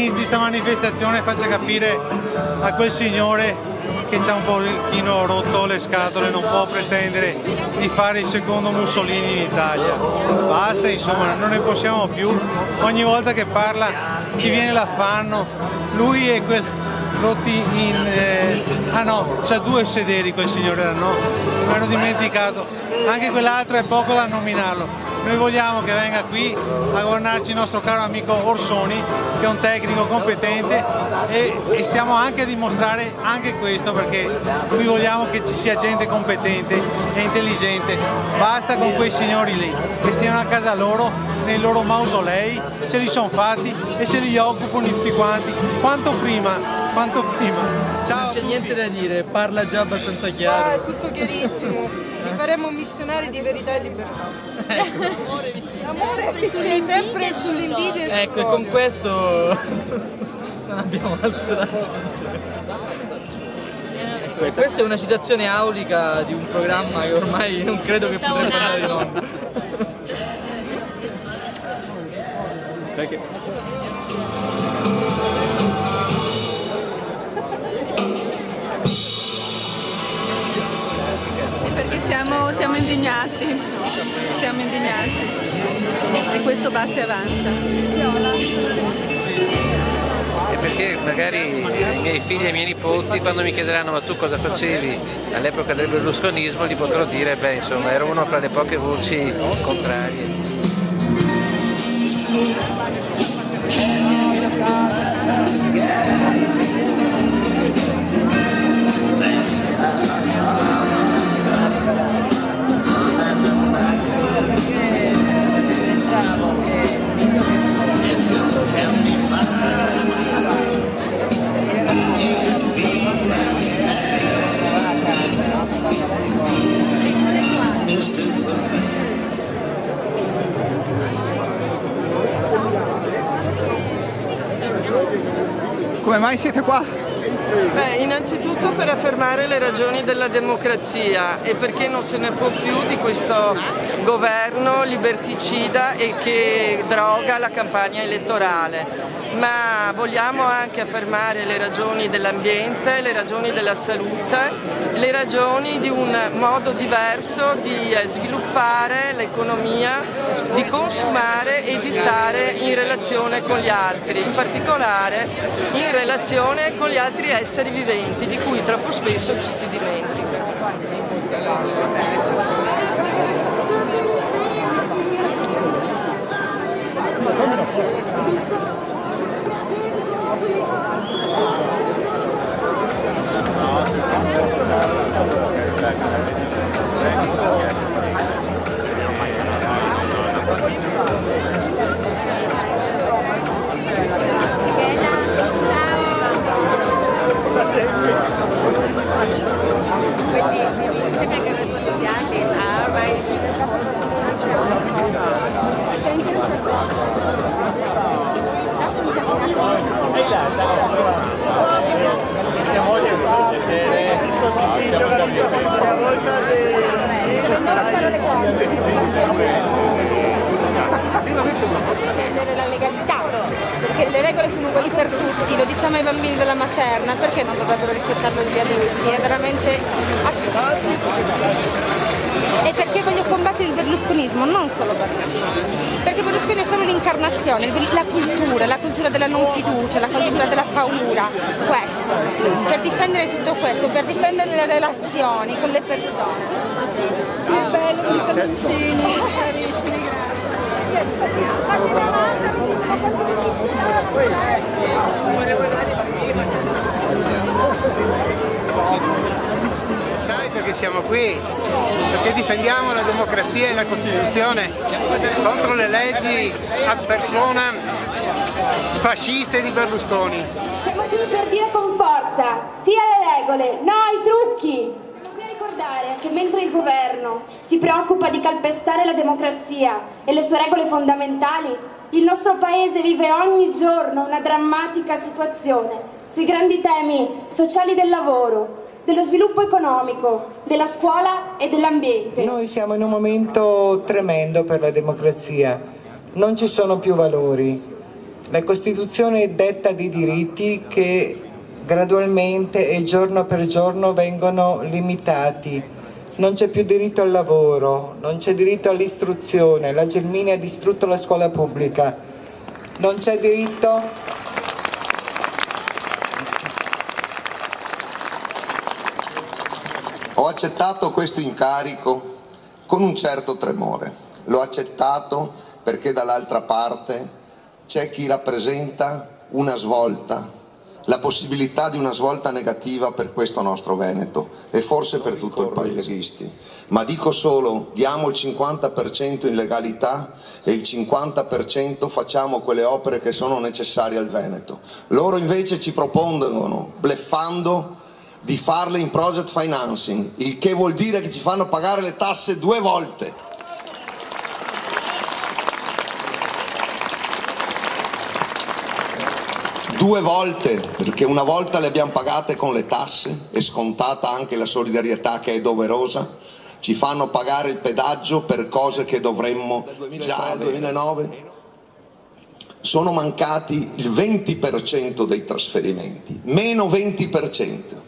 inizi sta manifestazione faccia capire a quel signore che c'ha un pochino rotto le scatole, non può pretendere di fare il secondo Mussolini in Italia. Basta, insomma, non ne possiamo più. Ogni volta che parla ci viene l'affanno. Lui è quel rotti in... ah no, c'ha 2 sederi quel signore, no? Mi ero dimenticato. Anche quell'altro è poco da nominarlo. Noi vogliamo che venga qui a governarci il nostro caro amico Orsoni, che è un tecnico competente, e stiamo anche a dimostrare anche questo, perché noi vogliamo che ci sia gente competente e intelligente. Basta con quei signori lì, che stiano a casa loro, nei loro mausolei, se li sono fatti e se li occupano tutti quanti, quanto prima. Ciao. Non c'è niente da dire, parla già abbastanza chiaro. È tutto chiarissimo. Li faremo missionari di verità e libertà. L'amore c'è sempre sull'invidia. Ecco, e con questo non abbiamo altro da aggiungere. Questa è una citazione aulica di un programma che ormai non credo che potrà andare in onda. Perché? Siamo indignati, e questo basta e avanza. E perché magari i miei figli e i miei nipoti, quando mi chiederanno ma tu cosa facevi all'epoca del berlusconismo, gli potrò dire beh insomma ero uno fra le poche voci contrarie. Come mai siete qua? Beh, innanzitutto per affermare le ragioni della democrazia e perché non se ne può più di questo governo liberticida e che droga la campagna elettorale. Ma vogliamo anche affermare le ragioni dell'ambiente, le ragioni della salute, le ragioni di un modo diverso di sviluppare l'economia, di consumare e di stare in relazione con gli altri, in particolare in relazione con gli altri esseri viventi, di cui troppo spesso ci si dimentica. La legalità, perché le regole sono uguali per tutti, lo diciamo ai bambini della materna, perché non dovrebbero rispettarlo gli adulti? È veramente assurdo. E perché voglio combattere il berlusconismo, non solo Berlusconi, perché Berlusconi è solo l'incarnazione, la cultura della non fiducia, la cultura della paura, questo, per difendere tutto questo, per difendere le relazioni con le persone. Che bello, i palloncini, carissimi, Sai perché siamo qui? Perché difendiamo la democrazia e la Costituzione contro le leggi ad persona fasciste di Berlusconi. Siamo qui per dire con forza, sì alle regole, no ai trucchi! Dobbiamo ricordare che mentre il governo si preoccupa di calpestare la democrazia e le sue regole fondamentali, il nostro paese vive ogni giorno una drammatica situazione sui grandi temi sociali del lavoro, dello sviluppo economico, della scuola e dell'ambiente. Noi siamo in un momento tremendo per la democrazia, non ci sono più valori. La Costituzione è detta di diritti che gradualmente e giorno per giorno vengono limitati. Non c'è più diritto al lavoro, non c'è diritto all'istruzione, la Gelmini ha distrutto la scuola pubblica, non c'è diritto Ho accettato questo incarico con un certo tremore. L'ho accettato perché dall'altra parte c'è chi rappresenta una svolta, la possibilità di una svolta negativa per questo nostro Veneto e forse per tutto il paese leghisti. Ma dico solo, diamo il 50% in legalità e il 50% facciamo quelle opere che sono necessarie al Veneto. Loro invece ci propongono, bluffando, di farle in project financing, il che vuol dire che ci fanno pagare le tasse 2 volte. Due volte, perché una volta le abbiamo pagate con le tasse e scontata anche la solidarietà che è doverosa, ci fanno pagare il pedaggio per cose che dovremmo già nel 2009. Sono mancati il 20% dei trasferimenti, meno 20%.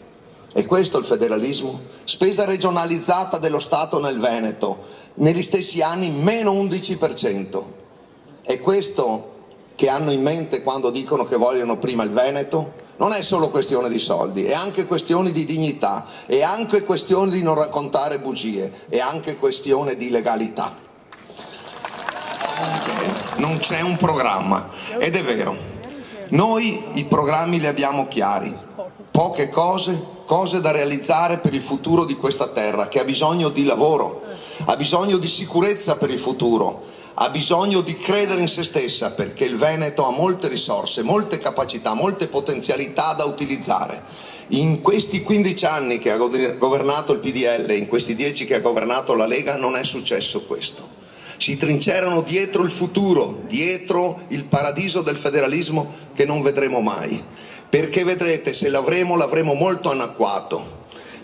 E questo è il federalismo? Spesa regionalizzata dello Stato nel Veneto, negli stessi anni meno 11%. È questo che hanno in mente quando dicono che vogliono prima il Veneto? Non è solo questione di soldi, è anche questione di dignità, è anche questione di non raccontare bugie, è anche questione di legalità. Non c'è un programma, ed è vero. Noi i programmi li abbiamo chiari, poche cose da realizzare per il futuro di questa terra, che ha bisogno di lavoro, ha bisogno di sicurezza per il futuro, ha bisogno di credere in se stessa, perché il Veneto ha molte risorse, molte capacità, molte potenzialità da utilizzare. In questi 15 anni che ha governato il PDL, in questi 10 che ha governato la Lega, non è successo questo. Si trincerano dietro il futuro, dietro il paradiso del federalismo che non vedremo mai. Perché vedrete, se l'avremo molto anacquato,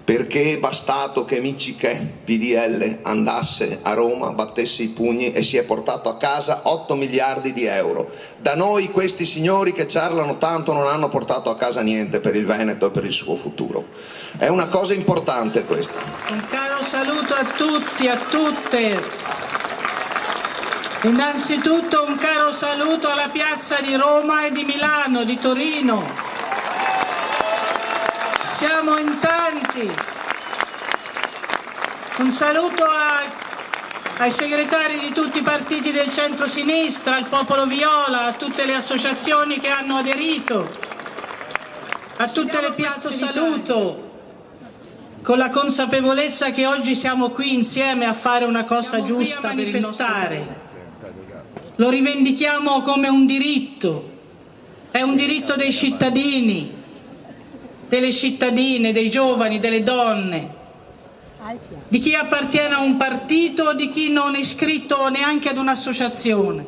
perché è bastato che Miccichè, PDL, andasse a Roma, battesse i pugni e si è portato a casa 8 miliardi di euro. Da noi questi signori che ciarlano tanto non hanno portato a casa niente per il Veneto e per il suo futuro. È una cosa importante questa. Un caro saluto a tutti, a tutte. Innanzitutto un caro saluto alla piazza di Roma e di Milano, di Torino. Siamo in tanti. Un saluto ai segretari di tutti i partiti del centro-sinistra, al Popolo Viola, a tutte le associazioni che hanno aderito, a tutte le piazze. Saluto con la consapevolezza che oggi siamo qui insieme a fare una cosa giusta, a manifestare. Lo rivendichiamo come un diritto, è un diritto dei cittadini, delle cittadine, dei giovani, delle donne, di chi appartiene a un partito o di chi non è iscritto neanche ad un'associazione.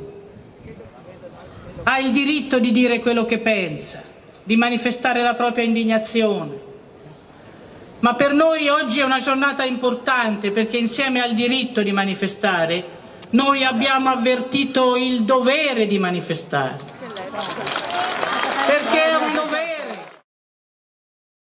Ha il diritto di dire quello che pensa, di manifestare la propria indignazione. Ma per noi oggi è una giornata importante, perché insieme al diritto di manifestare noi abbiamo avvertito il dovere di manifestare.